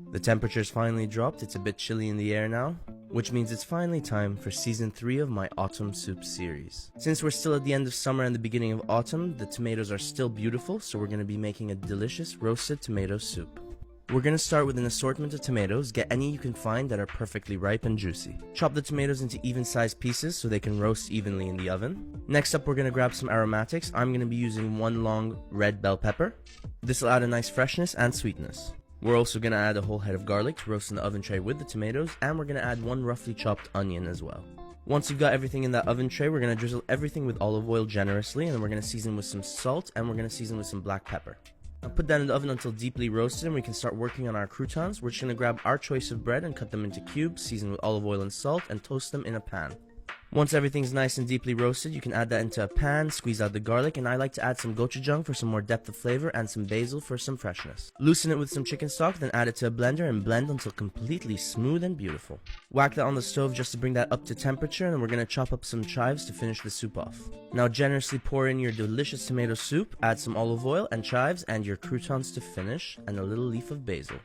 The temperature's finally dropped, it's a bit chilly in the air now, which means it's finally time for season 3 of my autumn soup series. Since we're still at the end of summer and the beginning of autumn, the tomatoes are still beautiful, so we're going to be making a delicious roasted tomato soup. We're going to start with an assortment of tomatoes, get any you can find that are perfectly ripe and juicy. Chop the tomatoes into even-sized pieces so they can roast evenly in the oven. Next up, we're going to grab some aromatics. I'm going to be using one long red bell pepper. This will add a nice freshness and sweetness. We're also going to add a whole head of garlic to roast in the oven tray with the tomatoes, and we're going to add one roughly chopped onion as well. Once you've got everything in that oven tray, we're going to drizzle everything with olive oil generously, and then we're going to season with some salt, and we're going to season with some black pepper. Now put that in the oven until deeply roasted, and we can start working on our croutons. We're just going to grab our choice of bread and cut them into cubes, season with olive oil and salt, and toast them in a pan. Once everything's nice and deeply roasted, you can add that into a pan, squeeze out the garlic, and I like to add some gochujang for some more depth of flavor and some basil for some freshness. Loosen it with some chicken stock, then add it to a blender and blend until completely smooth and beautiful. Whack that on the stove just to bring that up to temperature, and then we're going to chop up some chives to finish the soup off. Now generously pour in your delicious tomato soup, add some olive oil and chives and your croutons to finish, and a little leaf of basil.